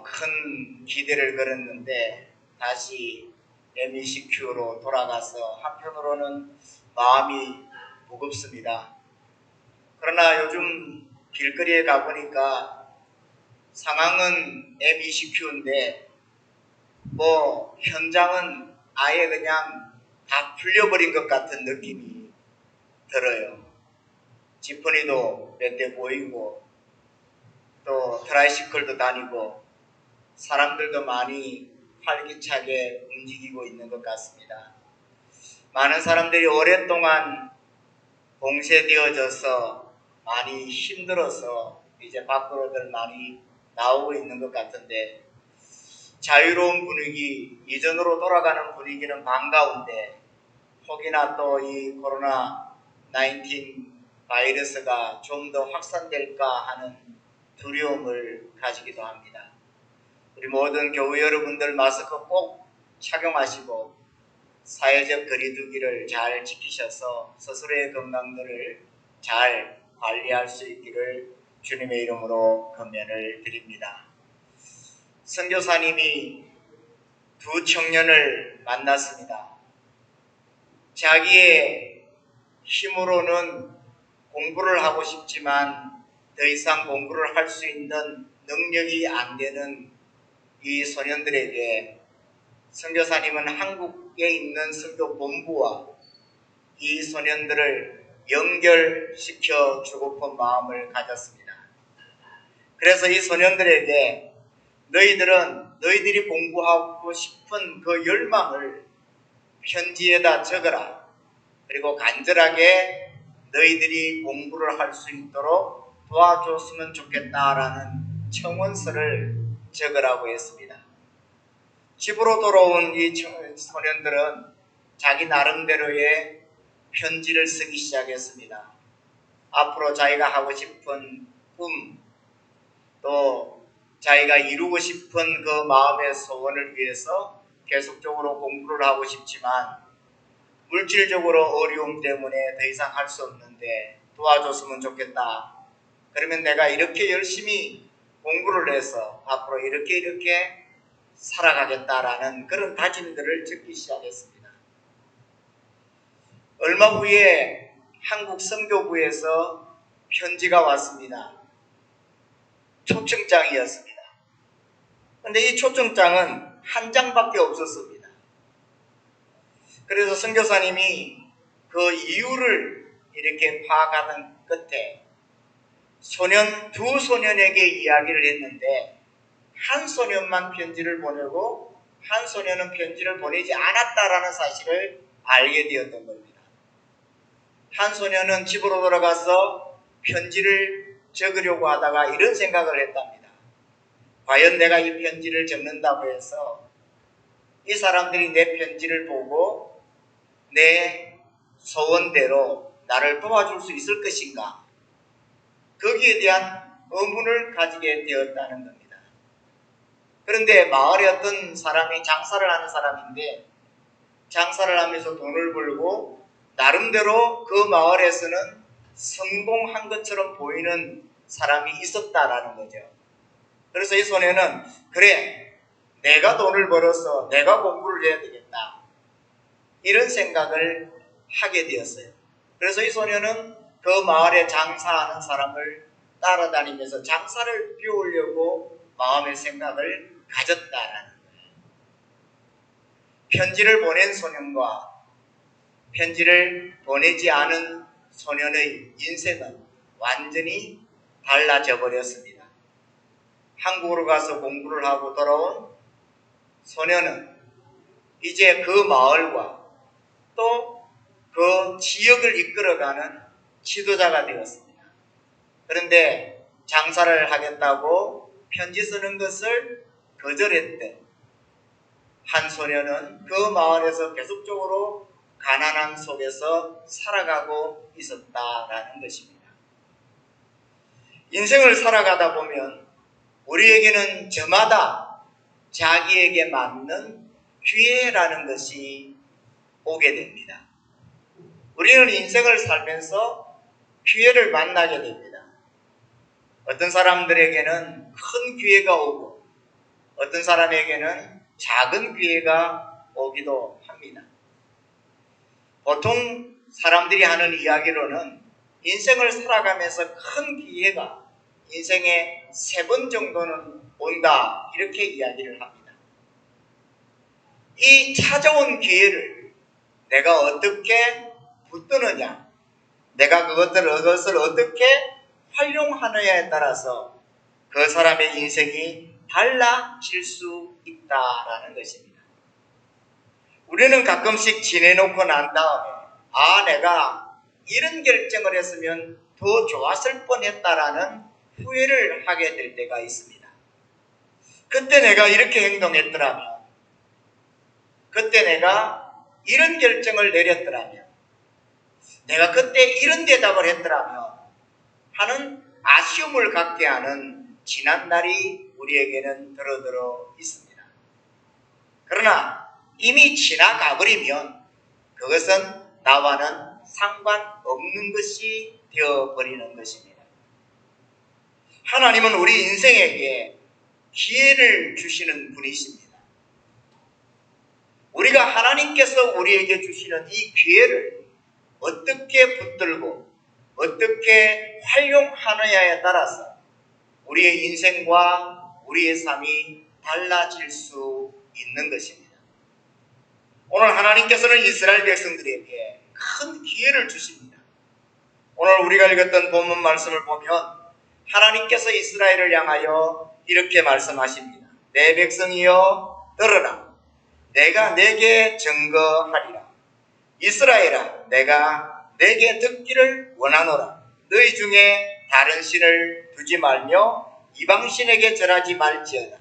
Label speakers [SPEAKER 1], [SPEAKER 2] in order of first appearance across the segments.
[SPEAKER 1] 큰 기대를 걸었는데 다시 MECQ로 돌아가서 한편으로는 마음이 무겁습니다. 그러나 요즘 길거리에 가보니까 상황은 MECQ인데 현장은 아예 그냥 다 풀려버린 것 같은 느낌이 들어요. 지퍼니도 몇 대 보이고 또 트라이시클도 다니고 사람들도 많이 활기차게 움직이고 있는 것 같습니다. 많은 사람들이 오랫동안 봉쇄되어져서 많이 힘들어서 이제 밖으로들 많이 나오고 있는 것 같은데 자유로운 분위기, 이전으로 돌아가는 분위기는 반가운데 혹이나 또 이 코로나 19 바이러스가 좀 더 확산될까 하는 두려움을 가지기도 합니다. 우리 모든 교우 여러분들 마스크 꼭 착용하시고 사회적 거리두기를 잘 지키셔서 스스로의 건강들을 잘 관리할 수 있기를 주님의 이름으로 권면을 드립니다. 선교사님이 두 청년을 만났습니다. 자기의 힘으로는 공부를 하고 싶지만 더 이상 공부를 할 수 있는 능력이 안 되는 이 소년들에게 선교사님은 한국에 있는 선교본부와 이 소년들을 연결시켜 주고픈 마음을 가졌습니다. 그래서 이 소년들에게 너희들이 공부하고 싶은 그 열망을 편지에다 적어라. 그리고 간절하게 너희들이 공부를 할 수 있도록 도와줬으면 좋겠다라는 청원서를 적으라고 했습니다. 집으로 돌아온 이 소년들은 자기 나름대로의 편지를 쓰기 시작했습니다. 앞으로 자기가 하고 싶은 꿈, 또 자기가 이루고 싶은 그 마음의 소원을 위해서 계속적으로 공부를 하고 싶지만 물질적으로 어려움 때문에 더 이상 할 수 없는데 도와줬으면 좋겠다. 그러면 내가 이렇게 열심히 공부를 해서 앞으로 이렇게 살아가겠다라는 그런 다짐들을 적기 시작했습니다. 얼마 후에 한국 선교부에서 편지가 왔습니다. 초청장이었습니다. 그런데 이 초청장은 한 장밖에 없었습니다. 그래서 선교사님이 그 이유를 이렇게 파악하는 끝에 두 소년에게 이야기를 했는데 한 소년만 편지를 보내고 한 소년은 편지를 보내지 않았다라는 사실을 알게 되었던 겁니다. 한 소년은 집으로 돌아가서 편지를 적으려고 하다가 이런 생각을 했답니다. 과연 내가 이 편지를 적는다고 해서 이 사람들이 내 편지를 보고 내 소원대로 나를 도와줄 수 있을 것인가? 거기에 대한 의문을 가지게 되었다는 겁니다. 그런데 마을에 어떤 사람이 장사를 하는 사람인데 장사를 하면서 돈을 벌고 나름대로 그 마을에서는 성공한 것처럼 보이는 사람이 있었다라는 거죠. 그래서 이 소년은 그래, 내가 돈을 벌어서 내가 공부를 해야 되겠다. 이런 생각을 하게 되었어요. 그래서 이 소년은 그 마을에 장사하는 사람을 따라다니면서 장사를 배우려고 마음의 생각을 가졌다라는 거예요. 편지를 보낸 소년과 편지를 보내지 않은 소년의 인생은 완전히 달라져 버렸습니다. 한국으로 가서 공부를 하고 돌아온 소년은 이제 그 마을과 또 그 지역을 이끌어가는 지도자가 되었습니다. 그런데 장사를 하겠다고 편지 쓰는 것을 거절했던 한 소년은 그 마을에서 계속적으로 가난함 속에서 살아가고 있었다라는 것입니다. 인생을 살아가다 보면 우리에게는 저마다 자기에게 맞는 기회라는 것이 오게 됩니다. 우리는 인생을 살면서 기회를 만나게 됩니다. 어떤 사람들에게는 큰 기회가 오고 어떤 사람에게는 작은 기회가 오기도 합니다. 보통 사람들이 하는 이야기로는 인생을 살아가면서 큰 기회가 인생에 3번 정도는 온다, 이렇게 이야기를 합니다. 이 찾아온 기회를 내가 어떻게 붙드느냐, 내가 그것을 어떻게 활용하느냐에 따라서 그 사람의 인생이 달라질 수 있다라는 것입니다. 우리는 가끔씩 지내놓고 난 다음에 내가 이런 결정을 했으면 더 좋았을 뻔했다라는 후회를 하게 될 때가 있습니다. 그때 내가 이렇게 행동했더라면, 그때 내가 이런 결정을 내렸더라면, 내가 그때 이런 대답을 했더라면 하는 아쉬움을 갖게 하는 지난날이 우리에게는 들어 있습니다. 그러나 이미 지나가 버리면 그것은 나와는 상관없는 것이 되어버리는 것입니다. 하나님은 우리 인생에게 기회를 주시는 분이십니다. 우리가 하나님께서 우리에게 주시는 이 기회를 어떻게 붙들고 어떻게 활용하느냐에 따라서 우리의 인생과 우리의 삶이 달라질 수 있는 것입니다. 오늘 하나님께서는 이스라엘 백성들에게 큰 기회를 주십니다. 오늘 우리가 읽었던 본문 말씀을 보면 하나님께서 이스라엘을 향하여 이렇게 말씀하십니다. 내 백성이여 들으라. 내가 내게 증거하리라. 이스라엘아, 내가 내게 듣기를 원하노라. 너희 중에 다른 신을 두지 말며 이방신에게 절하지 말지어다.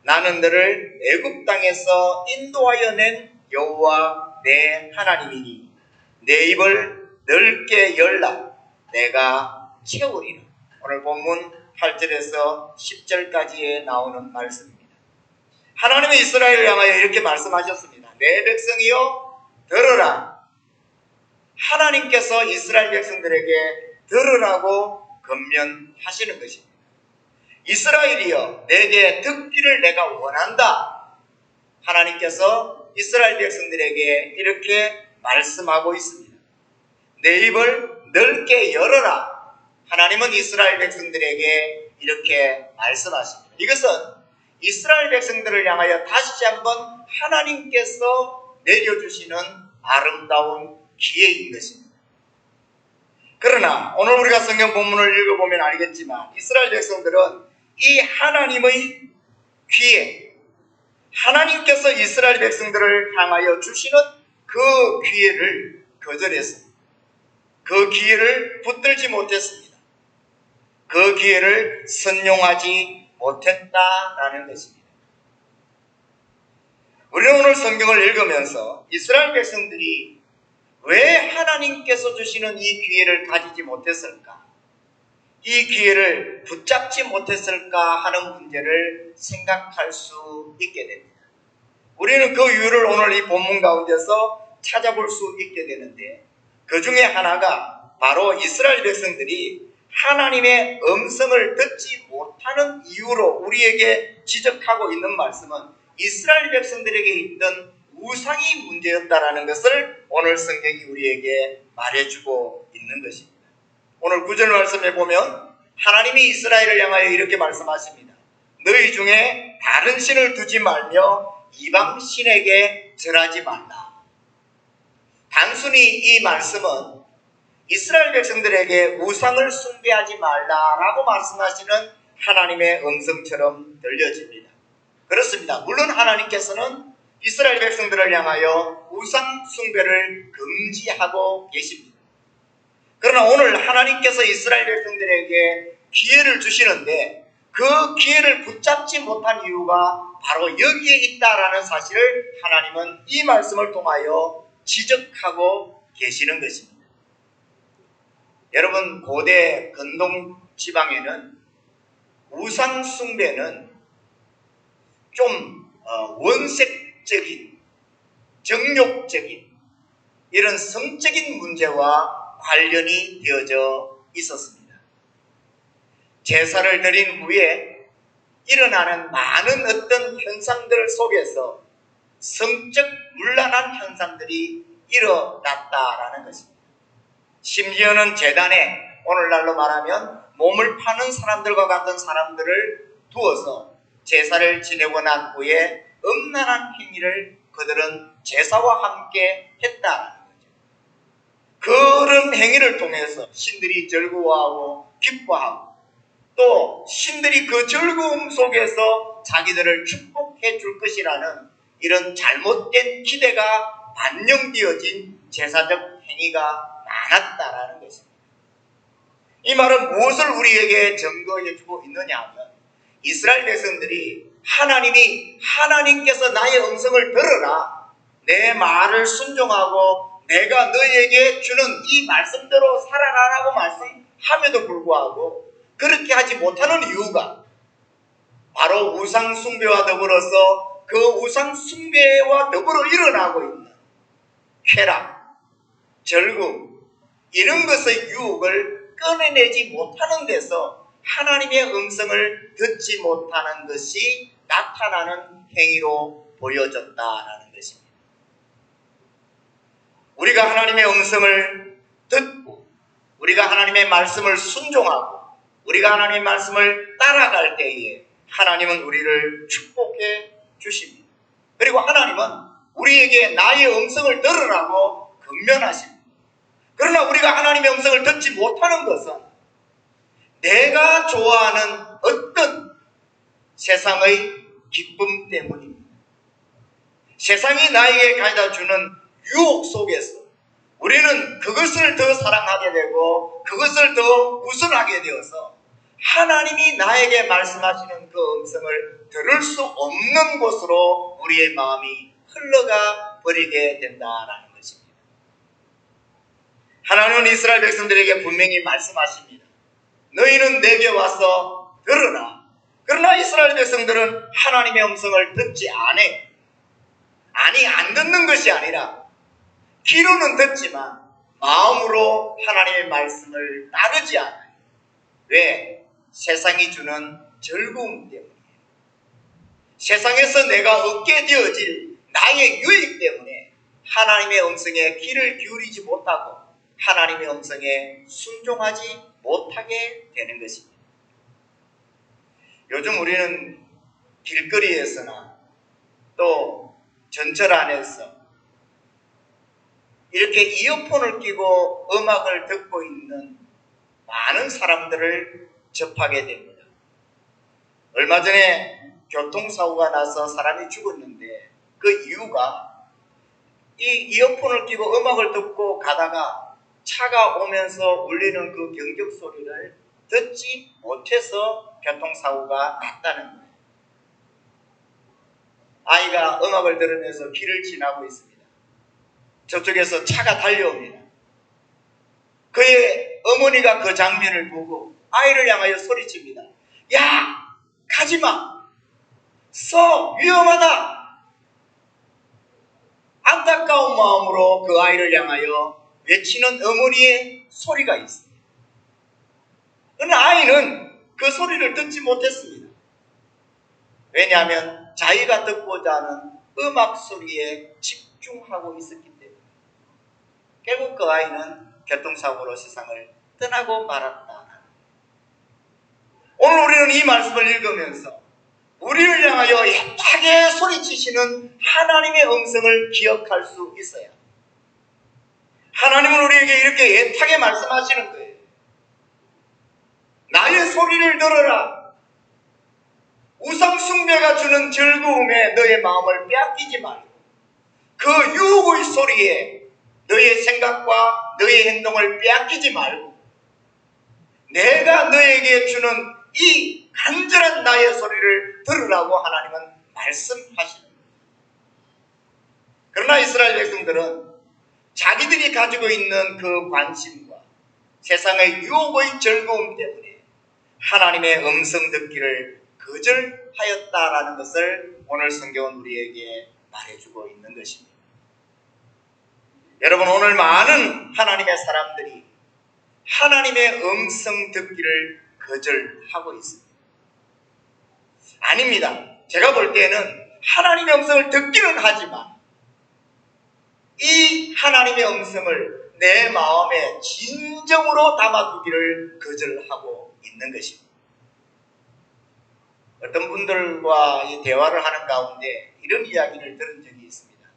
[SPEAKER 1] 나는 너를 애굽 땅에서 인도하여 낸 여호와 내 하나님이니 내 입을 넓게 열라. 내가 채우리라. 오늘 본문 8절에서 10절까지에 나오는 말씀입니다. 하나님은 이스라엘을 향하여 이렇게 말씀하셨습니다. 내 백성이여 들으라. 하나님께서 이스라엘 백성들에게 들으라고 권면하시는 것입니다. 이스라엘이여 내게 듣기를 내가 원한다. 하나님께서 이스라엘 백성들에게 이렇게 말씀하고 있습니다. 내 입을 넓게 열어라. 하나님은 이스라엘 백성들에게 이렇게 말씀하십니다. 이것은 이스라엘 백성들을 향하여 다시 한번 하나님께서 내려주시는 아름다운 기회인 것입니다. 그러나 오늘 우리가 성경 본문을 읽어보면 알겠지만 이스라엘 백성들은 이 하나님의 기회, 하나님께서 이스라엘 백성들을 향하여 주시는 그 기회를 거절했습니다. 그 기회를 붙들지 못했습니다. 그 기회를 선용하지 못했다라는 것입니다. 우리는 오늘 성경을 읽으면서 이스라엘 백성들이 왜 하나님께서 주시는 이 기회를 가지지 못했을까? 이 기회를 붙잡지 못했을까 하는 문제를 생각할 수 있게 됩니다. 우리는 그 이유를 오늘 이 본문 가운데서 찾아볼 수 있게 되는데 그 중에 하나가 바로 이스라엘 백성들이 하나님의 음성을 듣지 못하는 이유로 우리에게 지적하고 있는 말씀은 이스라엘 백성들에게 있던 우상이 문제였다라는 것을 오늘 성경이 우리에게 말해주고 있는 것입니다. 오늘 9절 말씀에 보면 하나님이 이스라엘을 향하여 이렇게 말씀하십니다. 너희 중에 다른 신을 두지 말며 이방 신에게 절하지 말라. 단순히 이 말씀은 이스라엘 백성들에게 우상을 숭배하지 말라라고 말씀하시는 하나님의 음성처럼 들려집니다. 그렇습니다. 물론 하나님께서는 이스라엘 백성들을 향하여 우상 숭배를 금지하고 계십니다. 그러나 오늘 하나님께서 이스라엘 백성들에게 기회를 주시는데 그 기회를 붙잡지 못한 이유가 바로 여기에 있다라는 사실을 하나님은 이 말씀을 통하여 지적하고 계시는 것입니다. 여러분, 고대 근동 지방에는 우상 숭배는 좀 원색적인, 정욕적인 이런 성적인 문제와 관련이 되어져 있었습니다. 제사를 드린 후에 일어나는 많은 어떤 현상들 속에서 성적 문란한 현상들이 일어났다라는 것입니다. 심지어는 재단에 오늘날로 말하면 몸을 파는 사람들과 같은 사람들을 두어서 제사를 지내고 난 후에 음란한 행위를 그들은 제사와 함께 했다는 거죠. 그런 행위를 통해서 신들이 즐거워하고 기뻐하고 또 신들이 그 즐거움 속에서 자기들을 축복해 줄 것이라는 이런 잘못된 기대가 반영되어진 제사적 행위가 많았다라는 것입니다. 이 말은 무엇을 우리에게 증거해 주고 있느냐 하면 이스라엘 백성들이 하나님께서 나의 음성을 들으라, 내 말을 순종하고 내가 너에게 주는 이 말씀대로 살아라라고 말씀함에도 불구하고 그렇게 하지 못하는 이유가 바로 우상 숭배와 더불어서 그 우상 숭배와 더불어 일어나고 있는 쾌락, 즐거움 이런 것의 유혹을 꺼내내지 못하는 데서 하나님의 음성을 듣지 못하는 것이 나타나는 행위로 보여졌다라는 것입니다. 우리가 하나님의 음성을 듣고 우리가 하나님의 말씀을 순종하고 우리가 하나님의 말씀을 따라갈 때에 하나님은 우리를 축복해 주십니다. 그리고 하나님은 우리에게 나의 음성을 들으라고 권면하십니다. 그러나 우리가 하나님의 음성을 듣지 못하는 것은 내가 좋아하는 어떤 세상의 기쁨 때문입니다. 세상이 나에게 가져다 주는 유혹 속에서 우리는 그것을 더 사랑하게 되고 그것을 더 우선하게 되어서 하나님이 나에게 말씀하시는 그 음성을 들을 수 없는 곳으로 우리의 마음이 흘러가 버리게 된다라는 것입니다. 하나님은 이스라엘 백성들에게 분명히 말씀하십니다. 너희는 내게 와서 들으라. 그러나 이스라엘 백성들은 하나님의 음성을 듣지 않아요. 아니, 안 듣는 것이 아니라 귀로는 듣지만 마음으로 하나님의 말씀을 따르지 않아요. 왜? 세상이 주는 즐거움 때문이에요. 세상에서 내가 얻게 되어질 나의 유익 때문에 하나님의 음성에 귀를 기울이지 못하고 하나님의 음성에 순종하지 못하게 되는 것입니다. 요즘 우리는 길거리에서나 또 전철 안에서 이렇게 이어폰을 끼고 음악을 듣고 있는 많은 사람들을 접하게 됩니다. 얼마 전에 교통사고가 나서 사람이 죽었는데 그 이유가 이 이어폰을 끼고 음악을 듣고 가다가 차가 오면서 울리는 그 경적 소리를 듣지 못해서 교통사고가 났다는 거예요. 아이가 음악을 들으면서 길을 지나고 있습니다. 저쪽에서 차가 달려옵니다. 그의 어머니가 그 장면을 보고 아이를 향하여 소리칩니다. 야! 가지마! 서! 위험하다! 안타까운 마음으로 그 아이를 향하여 외치는 어머니의 소리가 있습니다. 그러나 아이는 그 소리를 듣지 못했습니다. 왜냐하면 자기가 듣고자 하는 음악 소리에 집중하고 있었기 때문에 결국 그 아이는 교통사고로 세상을 떠나고 말았다. 오늘 우리는 이 말씀을 읽으면서 우리를 향하여 애타게 소리치시는 하나님의 음성을 기억할 수 있어야 합니다. 하나님은 우리에게 이렇게 애타게 말씀하시는 거예요. 나의 소리를 들어라. 우상 숭배가 주는 즐거움에 너의 마음을 빼앗기지 말고 그 유혹의 소리에 너의 생각과 너의 행동을 빼앗기지 말고 내가 너에게 주는 이 간절한 나의 소리를 들으라고 하나님은 말씀하시는 거예요. 그러나 이스라엘 백성들은 자기들이 가지고 있는 그 관심과 세상의 유혹의 즐거움 때문에 하나님의 음성 듣기를 거절하였다라는 것을 오늘 성경은 우리에게 말해주고 있는 것입니다. 여러분, 오늘 많은 하나님의 사람들이 하나님의 음성 듣기를 거절하고 있습니다. 아닙니다. 제가 볼 때는 하나님의 음성을 듣기는 하지만 이 하나님의 음성을 내 마음에 진정으로 담아두기를 거절하고 있는 것입니다. 어떤 분들과 이 대화를 하는 가운데 이런 이야기를 들은 적이 있습니다.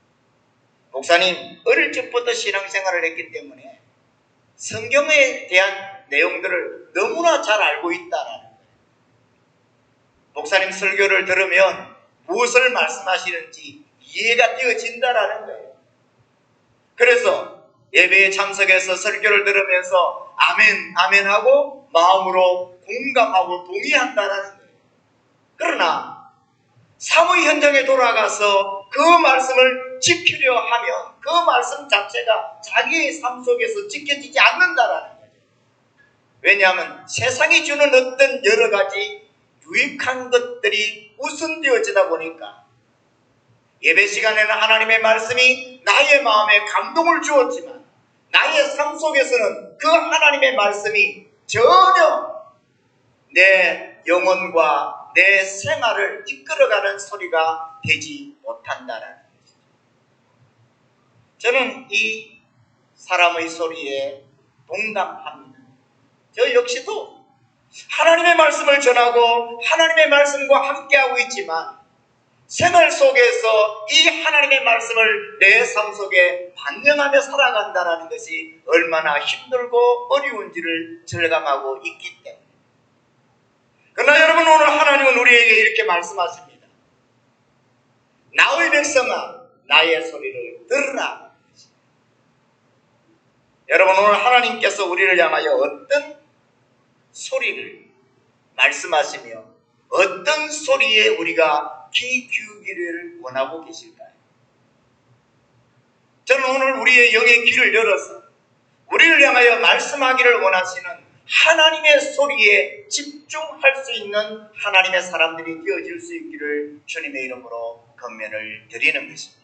[SPEAKER 1] 목사님, 어릴 적부터 신앙생활을 했기 때문에 성경에 대한 내용들을 너무나 잘 알고 있다라는 거예요. 목사님 설교를 들으면 무엇을 말씀하시는지 이해가 되어진다라는 거예요. 그래서 예배에 참석해서 설교를 들으면서 아멘, 아멘 하고 마음으로 공감하고 동의한다라는 거예요. 그러나 사무 현장에 돌아가서 그 말씀을 지키려 하면 그 말씀 자체가 자기의 삶 속에서 지켜지지 않는다라는 거예요. 왜냐하면 세상이 주는 어떤 여러 가지 유익한 것들이 우선되어지다 보니까 예배 시간에는 하나님의 말씀이 나의 마음에 감동을 주었지만 나의 삶 속에서는 그 하나님의 말씀이 전혀 내 영혼과 내 생활을 이끌어가는 소리가 되지 못한다라는 것이죠. 저는 이 사람의 소리에 동감합니다. 저 역시도 하나님의 말씀을 전하고 하나님의 말씀과 함께하고 있지만 생활 속에서 이 하나님의 말씀을 내 삶 속에 반영하며 살아간다는 것이 얼마나 힘들고 어려운지를 절감하고 있기 때문에. 그러나 여러분, 오늘 하나님은 우리에게 이렇게 말씀하십니다. 나의 백성아, 나의 소리를 들으라. 여러분, 오늘 하나님께서 우리를 향하여 어떤 소리를 말씀하시며 어떤 소리에 우리가 귀 기울이기를 원하고 계실까요? 저는 오늘 우리의 영의 귀를 열어서 우리를 향하여 말씀하기를 원하시는 하나님의 소리에 집중할 수 있는 하나님의 사람들이 되어질 수 있기를 주님의 이름으로 권면을 드리는 것입니다.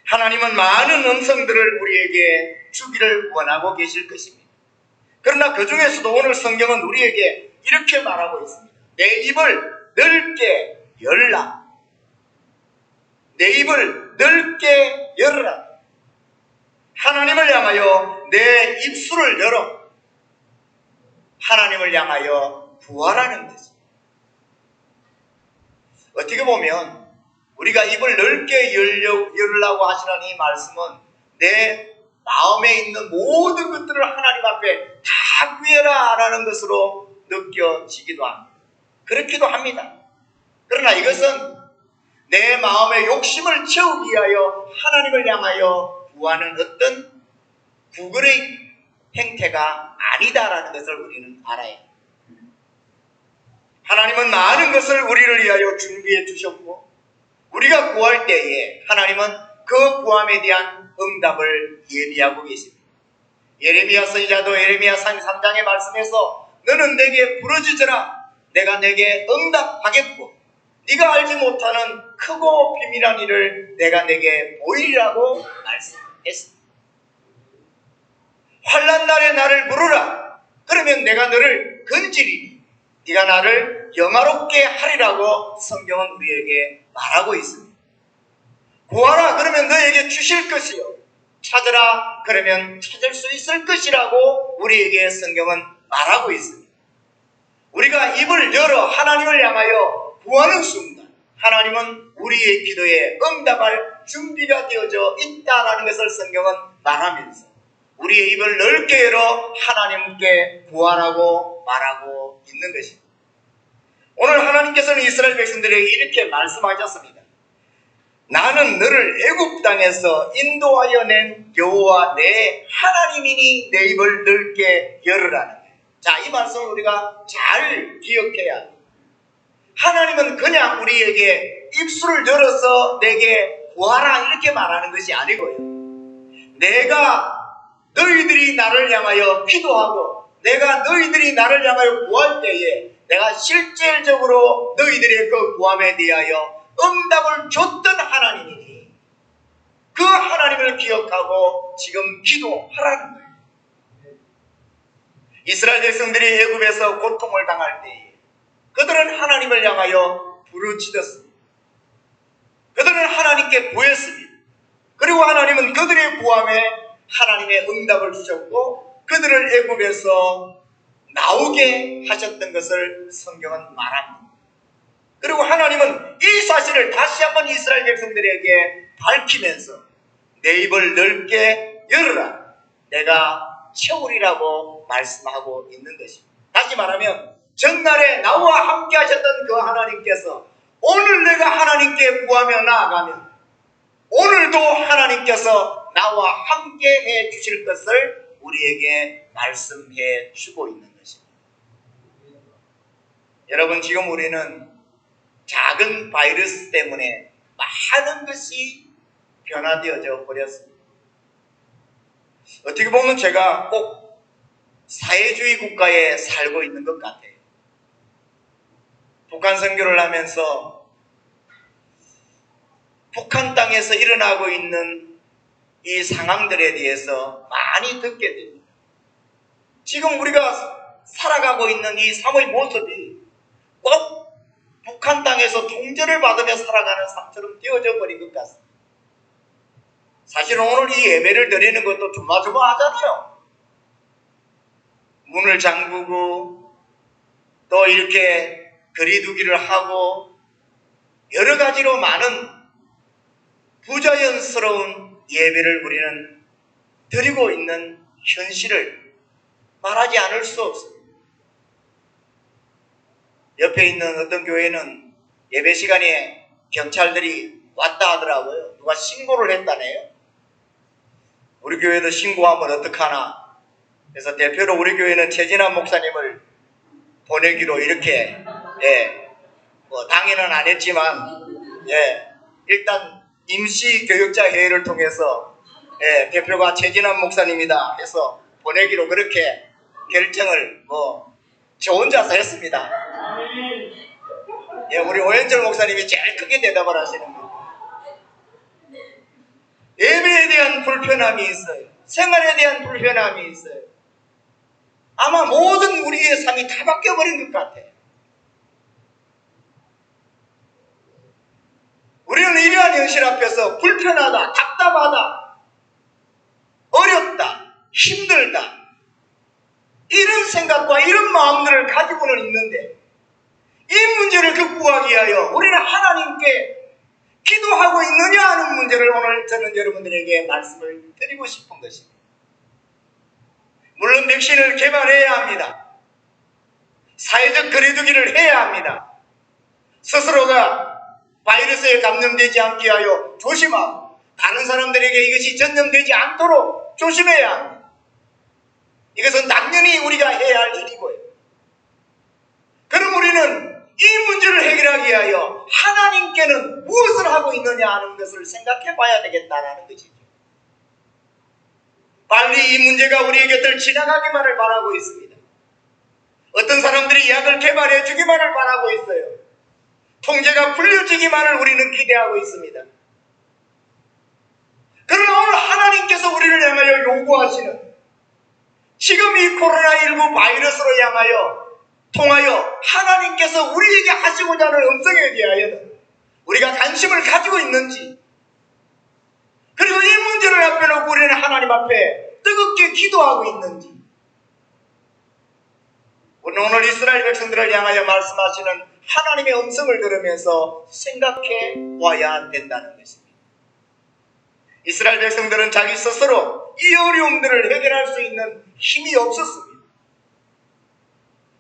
[SPEAKER 1] 하나님은 많은 음성들을 우리에게 주기를 원하고 계실 것입니다. 그러나 그 중에서도 오늘 성경은 우리에게 이렇게 말하고 있습니다. 내 입을 넓게 열라. 내 입을 넓게 열어라. 하나님을 향하여 내 입술을 열어 하나님을 향하여 구하라는 것입니다. 어떻게 보면 우리가 입을 넓게 열라고 하시는 이 말씀은 내 마음에 있는 모든 것들을 하나님 앞에 다 구해라 라는 것으로 느껴지기도 합니다. 그렇기도 합니다. 그러나 이것은 내 마음의 욕심을 채우기 위하여 하나님을 향하여 구하는 어떤 구걸의 행태가 아니다라는 것을 우리는 알아야 합니다. 하나님은 많은 것을 우리를 위하여 준비해 주셨고 우리가 구할 때에 하나님은 그 구함에 대한 응답을 예비하고 계십니다. 예레미야 선지자도 예레미야 33장의 말씀에서 너는 내게 부르짖으라. 내가 내게 응답하겠고 네가 알지 못하는 크고 비밀한 일을 내가 내게 보이리라고 말씀했습니다. 환난 날에 나를 부르라. 그러면 내가 너를 건지리니 네가 나를 영화롭게 하리라고 성경은 우리에게 말하고 있습니다. 구하라. 그러면 너에게 주실 것이요. 찾으라. 그러면 찾을 수 있을 것이라고 우리에게 성경은 말하고 있습니다. 우리가 입을 열어 하나님을 향하여 구하는 순간 하나님은 우리의 기도에 응답할 준비가 되어져 있다는 것을 성경은 말하면서 우리의 입을 넓게 열어 하나님께 구하라고 말하고 있는 것입니다. 오늘 하나님께서는 이스라엘 백성들에게 이렇게 말씀하셨습니다. 나는 너를 애굽 땅에서 인도하여 낸 여호와 내 하나님이니 내 입을 넓게 열으라는 거예요. 자, 이 말씀을 우리가 잘 기억해야 합니다. 하나님은 그냥 우리에게 입술을 열어서 내게 구하라 이렇게 말하는 것이 아니고요. 내가 너희들이 나를 향하여 기도하고 내가 너희들이 나를 향하여 구할 때에 내가 실질적으로 너희들의 그 구함에 대하여 응답을 줬던 하나님이니 그 하나님을 기억하고 지금 기도하라는 거예요. 이스라엘 백성들이 애굽에서 고통을 당할 때에 그들은 하나님을 향하여 부르짖었습니다. 그들은 하나님께 구했습니다. 그리고 하나님은 그들의 구함에 하나님의 응답을 주셨고 그들을 애굽에서 나오게 하셨던 것을 성경은 말합니다. 그리고 하나님은 이 사실을 다시 한번 이스라엘 백성들에게 밝히면서 내 입을 넓게 열어라, 내가 채우리라고 말씀하고 있는 것입니다. 다시 말하면 전날에 나와 함께 하셨던 그 하나님께서 오늘 내가 하나님께 구하며 나아가면 오늘도 하나님께서 나와 함께 해 주실 것을 우리에게 말씀해 주고 있는 것입니다. 여러분, 지금 우리는 작은 바이러스 때문에 많은 것이 변화되어져 버렸습니다. 어떻게 보면 제가 꼭 사회주의 국가에 살고 있는 것 같아요. 북한 선교를 하면서 북한 땅에서 일어나고 있는 이 상황들에 대해서 많이 듣게 됩니다. 지금 우리가 살아가고 있는 이 삶의 모습이 꼭 북한 땅에서 통제를 받으며 살아가는 삶처럼 되어져 버린 것 같습니다. 사실 오늘 이 예배를 드리는 것도 조마조마하잖아요. 문을 잠그고 또 이렇게 거리두기를 하고 여러 가지로 많은 부자연스러운 예배를 우리는 드리고 있는 현실을 말하지 않을 수 없습니다. 옆에 있는 어떤 교회는 예배 시간에 경찰들이 왔다 하더라고요. 누가 신고를 했다네요. 우리 교회도 신고하면 어떡하나. 그래서 대표로 우리 교회는 최진환 목사님을 보내기로 이렇게, 당연은 안 했지만, 일단 임시 교육자 회의를 통해서, 대표가 최진환 목사님이다 해서 보내기로 그렇게 결정을 저 혼자서 했습니다. 우리 오현철 목사님이 제일 크게 대답을 하시는 거예요. 예배에 대한 불편함이 있어요. 생활에 대한 불편함이 있어요. 아마 모든 우리의 삶이 다 바뀌어버린 것 같아요. 우리는 이러한 현실 앞에서 불편하다, 답답하다, 어렵다, 힘들다, 이런 생각과 이런 마음들을 가지고는 있는데 이 문제를 극복하기 위하여 우리는 하나님께 기도하고 있느냐 하는 문제를 오늘 저는 여러분들에게 말씀을 드리고 싶은 것입니다. 물론 백신을 개발해야 합니다. 사회적 거리두기를 해야 합니다. 스스로가 바이러스에 감염되지 않게 하여 조심하고 다른 사람들에게 이것이 전염되지 않도록 조심해야 합니다. 이것은 당연히 우리가 해야 할 일이고요. 그럼 우리는 이 문제를 해결하기 위하여 하나님께는 무엇을 하고 있느냐 하는 것을 생각해 봐야 되겠다는 것이죠. 빨리 이 문제가 우리의 곁을 지나가기만을 바라고 있습니다. 어떤 사람들이 약을 개발해 주기만을 바라고 있어요. 통제가 풀려지기만을 우리는 기대하고 있습니다. 그러나 오늘 하나님께서 우리를 향하여 요구하시는 지금 이 코로나19 바이러스로 통하여 하나님께서 우리에게 하시고자 하는 음성에 대하여는 우리가 관심을 가지고 있는지, 그리고 이 문제를 앞에 놓고 우리는 하나님 앞에 뜨겁게 기도하고 있는지, 우리는 오늘 이스라엘 백성들을 향하여 말씀하시는 하나님의 음성을 들으면서 생각해 보아야 된다는 것입니다. 이스라엘 백성들은 자기 스스로 이 어려움들을 해결할 수 있는 힘이 없었습니다.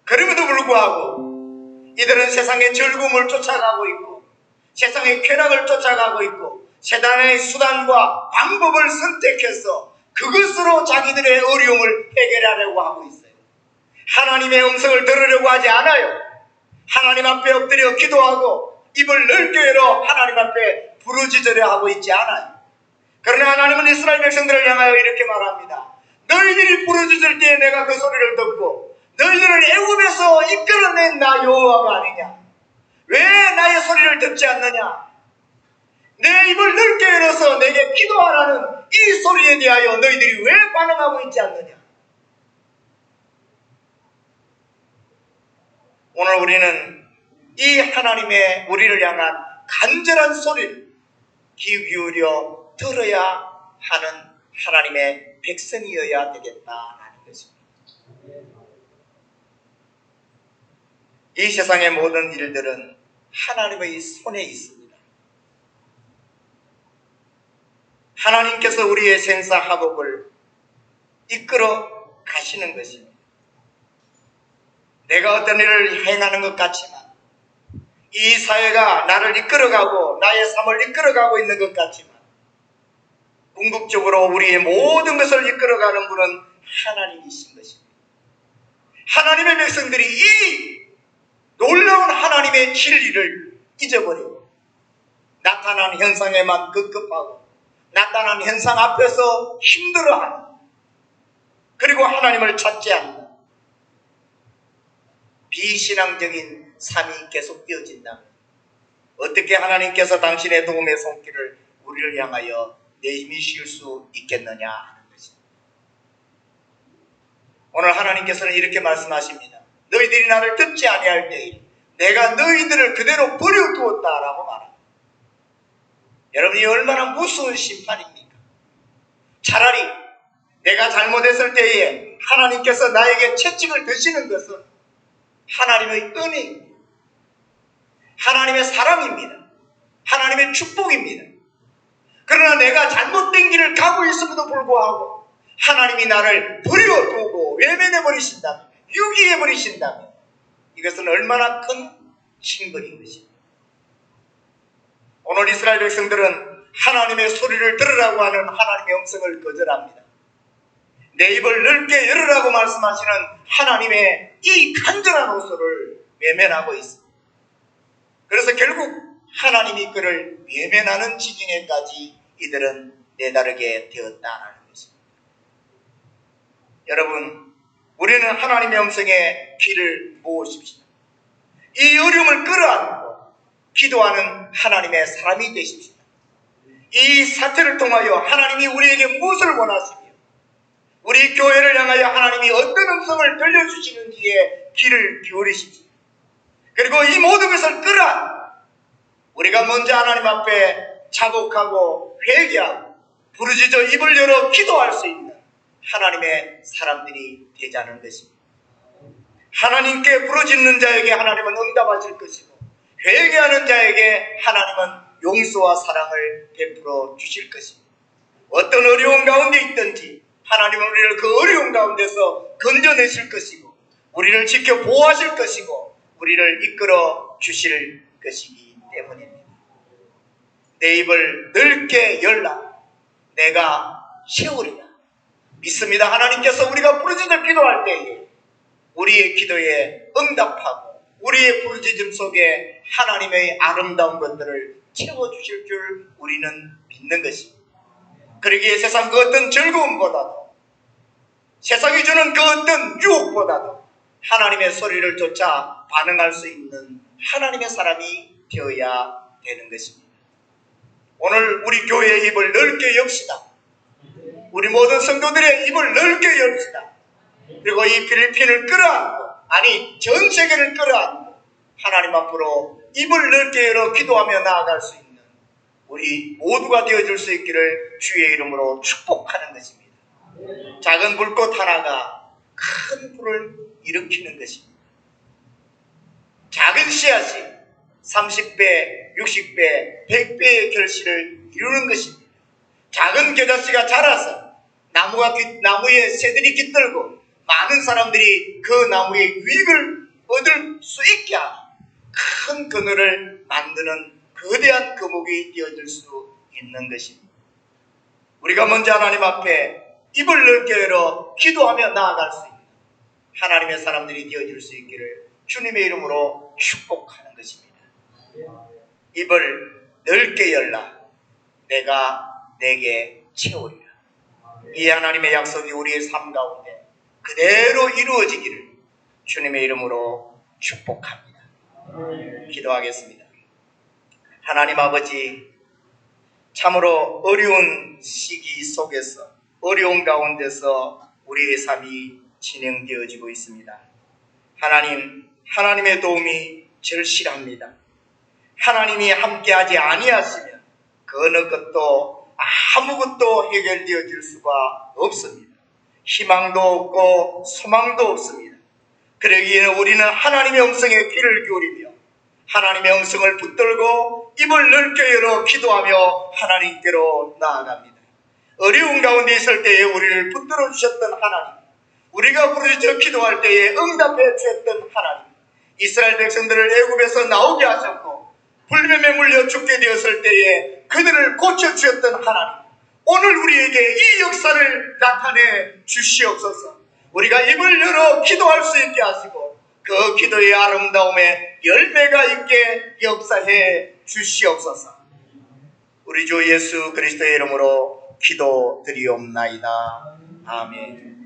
[SPEAKER 1] 그럼에도 불구하고 이들은 세상의 즐거움을 쫓아가고 있고 세상의 쾌락을 쫓아가고 있고 세상의 수단과 방법을 선택해서 그것으로 자기들의 어려움을 해결하려고 하고 있어요. 하나님의 음성을 들으려고 하지 않아요. 하나님 앞에 엎드려 기도하고 입을 넓게 열어 하나님 앞에 부르짖으려 하고 있지 않아요. 그러나 하나님은 이스라엘 백성들을 향하여 이렇게 말합니다. 너희들이 부르짖을 때에 내가 그 소리를 듣고 너희들을 애굽에서 이끌어낸 나 여호와가 아니냐? 왜 나의 소리를 듣지 않느냐? 내 입을 넓게 열어서 내게 기도하라는 이 소리에 대하여 너희들이 왜 반응하고 있지 않느냐? 오늘 우리는 이 하나님의 우리를 향한 간절한 소리를 귀 기울여 들어야 하는 하나님의 백성이어야 되겠다라는 것입니다. 이 세상의 모든 일들은 하나님의 손에 있습니다. 하나님께서 우리의 생사화복을 이끌어 가시는 것입니다. 내가 어떤 일을 행하는 것 같지만, 이 사회가 나를 이끌어가고 나의 삶을 이끌어가고 있는 것 같지만, 궁극적으로 우리의 모든 것을 이끌어가는 분은 하나님이신 것입니다. 하나님의 백성들이 이 놀라운 하나님의 진리를 잊어버리고 나타난 현상에만 급급하고 나타난 현상 앞에서 힘들어하는, 그리고 하나님을 찾지 않는 비신앙적인 삶이 계속되어진다면 어떻게 하나님께서 당신의 도움의 손길을 우리를 향하여 내미실 수 있겠느냐 하는 것입니다. 오늘 하나님께서는 이렇게 말씀하십니다. 너희들이 나를 듣지 아니할 때에 내가 너희들을 그대로 버려두었다라고 말합니다. 여러분이 얼마나 무서운 심판입니까? 차라리 내가 잘못했을 때에 하나님께서 나에게 채찍을 드시는 것은 하나님의 은혜입니다. 하나님의 사랑입니다. 하나님의 축복입니다. 그러나 내가 잘못된 길을 가고 있음에도 불구하고 하나님이 나를 버려두고 외면해버리신다면, 유기해버리신다면 이것은 얼마나 큰 징벌인 것입니다. 오늘 이스라엘 백성들은 하나님의 소리를 들으라고 하는 하나님의 음성을 거절합니다. 내 입을 넓게 열으라고 말씀하시는 하나님의 이 간절한 호소를 외면하고 있습니다. 그래서 결국 하나님이 그를 외면하는 지경에까지 이들은 내다르게 되었다는 것입니다. 여러분, 우리는 하나님의 음성에 귀를 모으십시오. 이 어려움을 끌어안고 기도하는 하나님의 사람이 되십시오. 이 사태를 통하여 하나님이 우리에게 무엇을 원하시며 우리 교회를 향하여 하나님이 어떤 음성을 들려주시는지에 귀를 기울이십시오. 그리고 이 모든 것을 끌어안고 우리가 먼저 하나님 앞에 자복하고 회개하고 부르짖어 입을 열어 기도할 수 있는 하나님의 사람들이 되자는 것입니다. 하나님께 부르짖는 자에게 하나님은 응답하실 것이고 회개하는 자에게 하나님은 용서와 사랑을 베풀어 주실 것입니다. 어떤 어려운 가운데 있든지 하나님은 우리를 그 어려운 가운데서 건져내실 것이고 우리를 지켜 보호하실 것이고 우리를 이끌어 주실 것이기 때문입니다. 내 입을 넓게 열라 내가 채우리라. 믿습니다. 하나님께서 우리가 부르짖어 기도할 때에 우리의 기도에 응답하고 우리의 부르짖음 속에 하나님의 아름다운 것들을 채워주실 줄 우리는 믿는 것입니다. 그러기에 세상 그 어떤 즐거움보다도 세상이 주는 그 어떤 유혹보다도 하나님의 소리를 쫓아 반응할 수 있는 하나님의 사람이 되어야 되는 것입니다. 오늘 우리 교회의 입을 넓게 엽시다. 우리 모든 성도들의 입을 넓게 엽시다. 그리고 이 필리핀을 끌어안고, 아니 전 세계를 끌어안고 하나님 앞으로 입을 넓게 열어 기도하며 나아갈 수 있는 우리 모두가 되어줄 수 있기를 주의 이름으로 축복하는 것입니다. 작은 불꽃 하나가 큰 불을 일으키는 것입니다. 작은 씨앗이 30배, 60배, 100배의 결실을 이루는 것입니다. 작은 겨자씨가 자라서 나무에 새들이 깃들고 많은 사람들이 그 나무의 유익을 얻을 수 있게 하는 큰 그늘을 만드는 거대한 거목이 되어줄 수 있는 것입니다. 우리가 먼저 하나님 앞에 입을 넓게 열어 기도하며 나아갈 수 있는 하나님의 사람들이 되어줄 수 있기를 주님의 이름으로 축복하는 것입니다. 입을 넓게 열라 내가 내게 채우리라. 이 하나님의 약속이 우리의 삶 가운데 그대로 이루어지기를 주님의 이름으로 축복합니다. 기도하겠습니다. 하나님 아버지, 참으로 어려운 시기 속에서 어려운 가운데서 우리의 삶이 진행되어지고 있습니다. 하나님, 하나님의 도움이 절실합니다. 하나님이 함께하지 아니하시면 그 어느 것도 아무것도 해결되어질 수가 없습니다. 희망도 없고 소망도 없습니다. 그러기에는 우리는 하나님의 음성에 귀를 기울이며 하나님의 음성을 붙들고 입을 넓게 열어 기도하며 하나님께로 나아갑니다. 어려운 가운데 있을 때에 우리를 붙들어 주셨던 하나님, 우리가 부르짖어 기도할 때에 응답해 주셨던 하나님, 이스라엘 백성들을 애굽에서 나오게 하셨고 불뱀에 물려 죽게 되었을 때에 그들을 고쳐주셨던 하나님, 오늘 우리에게 이 역사를 나타내 주시옵소서. 우리가 입을 열어 기도할 수 있게 하시고 그 기도의 아름다움에 열매가 있게 역사해 주시옵소서. 우리 주 예수 그리스도의 이름으로 기도드리옵나이다. 아멘.